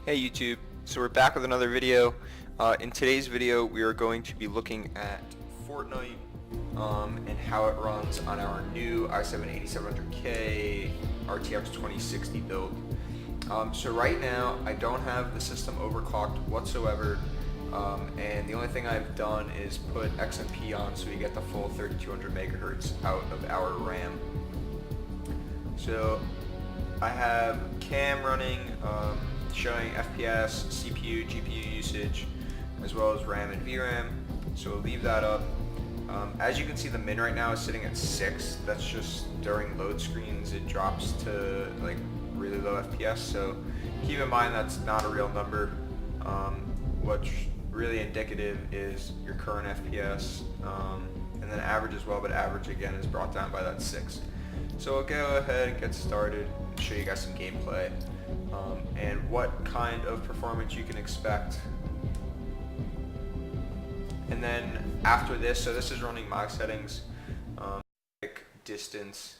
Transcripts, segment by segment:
Hey YouTube, so we're back with another video. In today's video we are going to be looking at Fortnite and how it runs on our new i7-8700K RTX 2060 build. So right now I don't have the system overclocked whatsoever, and the only thing I've done is put XMP on so we get the full 3200 megahertz out of our RAM. So I have cam running, showing FPS, CPU, GPU usage, as well as RAM and VRAM. So we'll leave that up. As you can see, the min right now is sitting at 6. That's just during load screens it drops to like really low FPS. So keep in mind that's not a real number. What's really indicative is your current FPS, and then average as well, but average again is brought down by that 6. So we'll go ahead and get started and show you guys some gameplay and what kind of performance you can expect. And then after this, so this is running my settings, distance,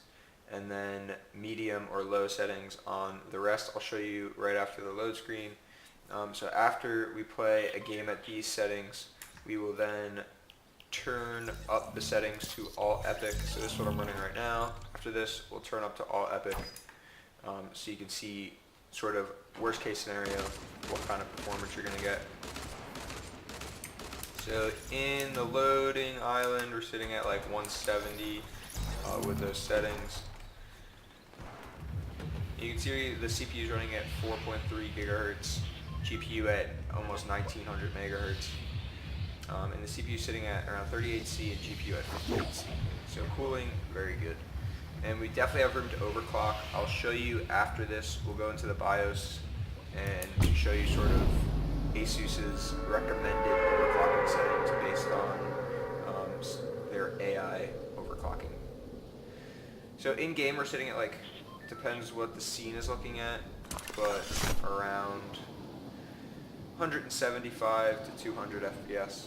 and then medium or low settings on the rest. I'll show you right after the load screen. So after we play a game at these settings, we will then turn up the settings to all epic. So this is what I'm running right now. After this, we'll turn up to all epic, so you can see sort of worst case scenario what kind of performance you're going to get. So in the loading island, we're sitting at like 170 with those settings. You can see the CPU is running at 4.3 gigahertz, GPU at almost 1900 megahertz. And the CPU sitting at around 38C and GPU at 58C. So cooling, very good. And we definitely have room to overclock. I'll show you after this. We'll go into the BIOS and show you sort of Asus's recommended overclocking settings based on their AI overclocking. So in game we're sitting at like, depends what the scene is looking at, but around 175 to 200 FPS.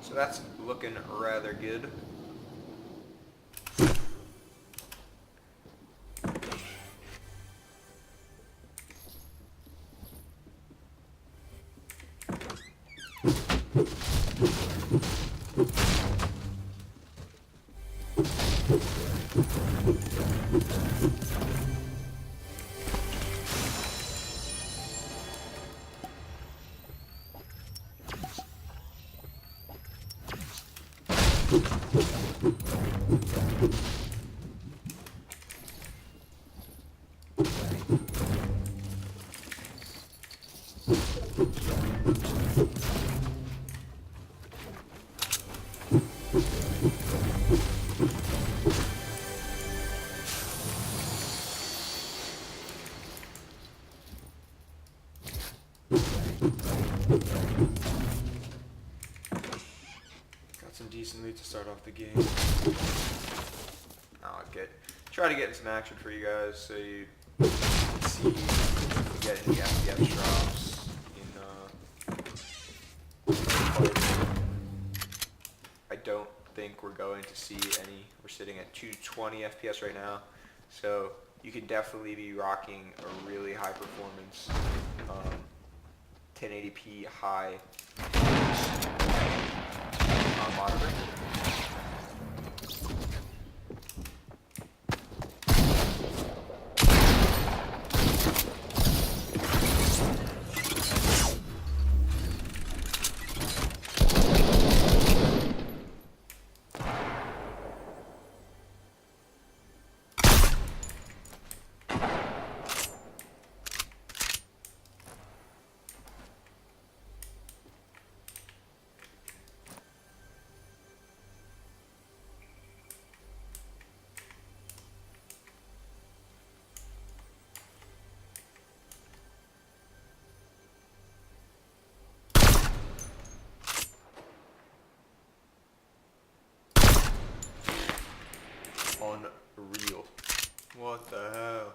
So that's looking rather good. Got some decent loot to start off the game. I'll try to get some action for you guys so you can see if we get any FPS drops in I don't think we're going to see any. We're sitting at 220 FPS right now, so you can definitely be rocking a really high performance 1080p high monitor. Unreal. What the hell?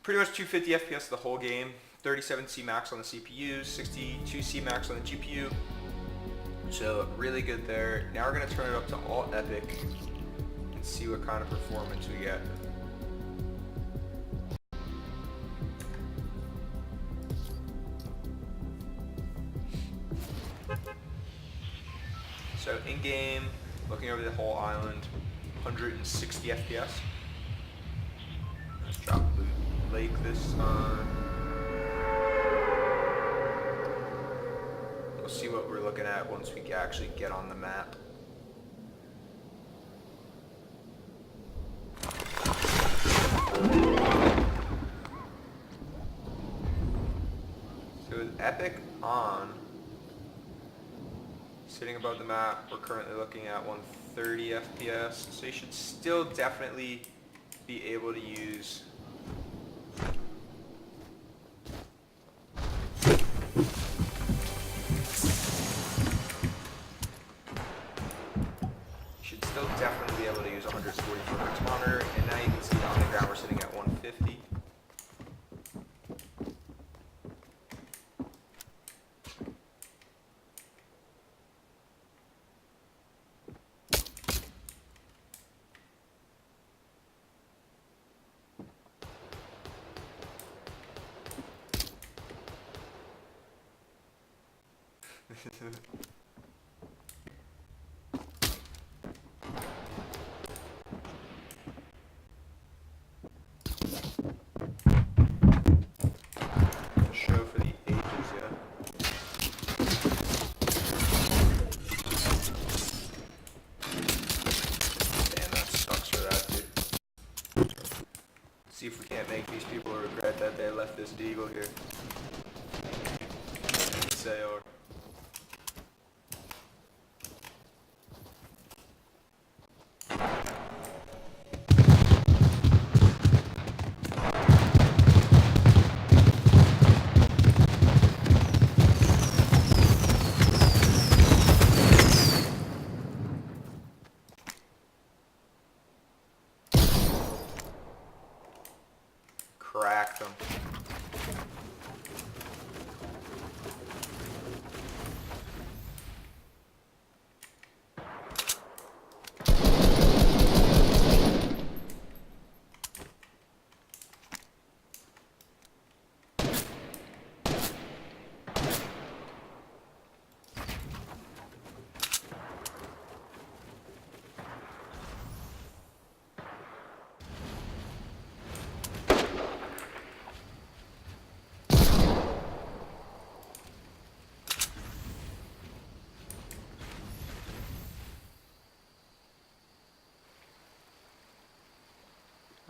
pretty much 250 FPS the whole game, 37 C max on the CPU, 62 C max on the GPU. So really good there. Now we're going to turn it up to all epic and see what kind of performance we get. So in game, looking over the whole island, 160 FPS. Let's drop the lake this time. We'll see what we're looking at once we actually get on the map. So with Epic on, sitting above the map, we're currently looking at 130 FPS, so you should still definitely be able to use definitely be able to use 144 hertz monitor, and now you can see on the ground we're sitting at 150. Show for the ages, yeah. Damn, that sucks for that, dude. See if we can't make these people regret that they left this deagle here. Say or. Cracked them.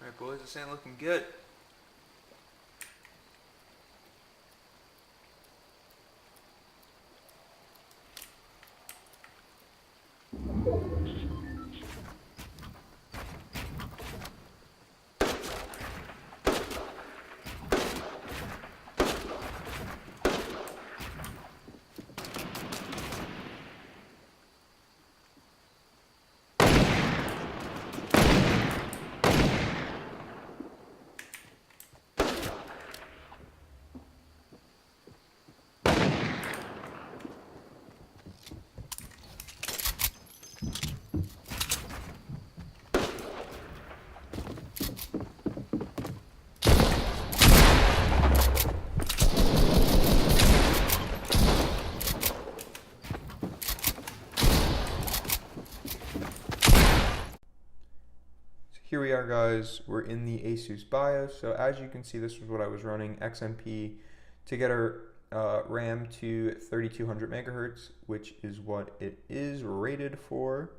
Alright boys, this ain't looking good. Here we are, guys. We're in the Asus BIOS. So as you can see, this was what I was running, XMP, to get our RAM to 3200 megahertz, which is what it is rated for.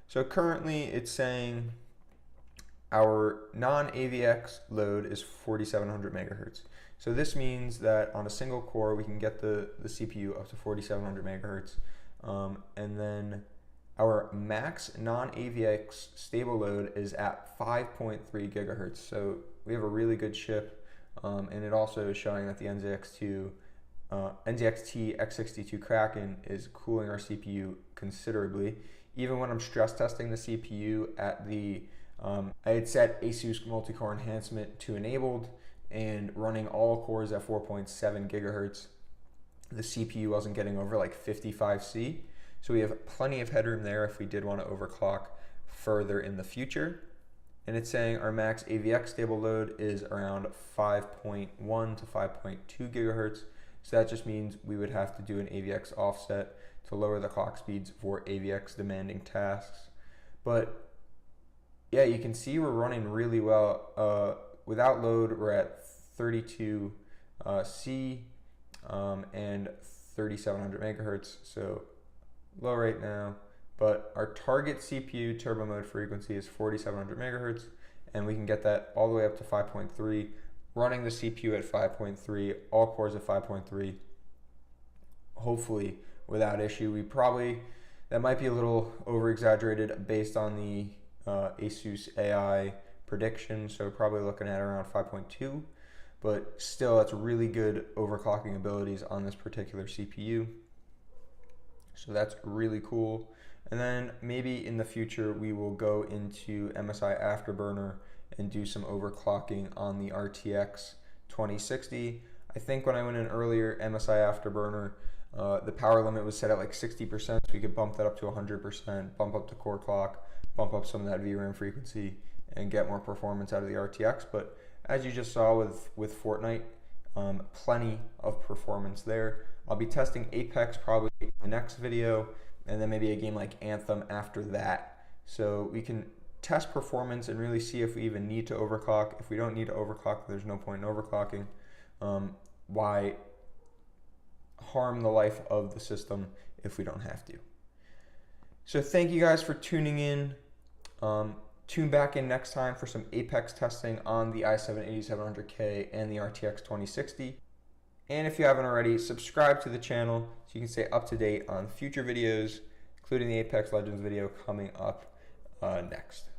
So currently it's saying our non-AVX load is 4700 megahertz. So this means that on a single core we can get the CPU up to 4700 megahertz, and then our max non-AVX stable load is at 5.3 gigahertz. So we have a really good chip, and it also is showing that the NZXT X62 Kraken is cooling our CPU considerably. Even when I'm stress testing the CPU at the, I had set Asus multi-core enhancement to enabled, and running all cores at 4.7 gigahertz, the CPU wasn't getting over like 55C. So we have plenty of headroom there if we did want to overclock further in the future. And it's saying our max AVX stable load is around 5.1 to 5.2 gigahertz. So that just means we would have to do an AVX offset to lower the clock speeds for AVX demanding tasks. But yeah, you can see we're running really well. Without load, we're at 32 C and 3700 megahertz, so low right now. But our target CPU turbo mode frequency is 4700 megahertz, and we can get that all the way up to 5.3, running the CPU at 5.3, all cores at 5.3, hopefully without issue. That might be a little over exaggerated based on the Asus AI prediction, so probably looking at around 5.2, but still that's really good overclocking abilities on this particular CPU. So that's really cool. And then maybe in the future we will go into MSI Afterburner and do some overclocking on the RTX 2060. I think when I went in earlier, MSI Afterburner, the power limit was set at like 60%, so we could bump that up to 100%, bump up the core clock, bump up some of that VRAM frequency, and get more performance out of the RTX. But as you just saw with Fortnite, plenty of performance there. I'll be testing Apex probably in the next video, and then maybe a game like Anthem after that. So we can test performance and really see if we even need to overclock. If we don't need to overclock, there's no point in overclocking. Why harm the life of the system if we don't have to? So thank you guys for tuning in. Tune back in next time for some Apex testing on the i7-8700K and the RTX 2060. And if you haven't already, subscribe to the channel so you can stay up to date on future videos, including the Apex Legends video coming up next.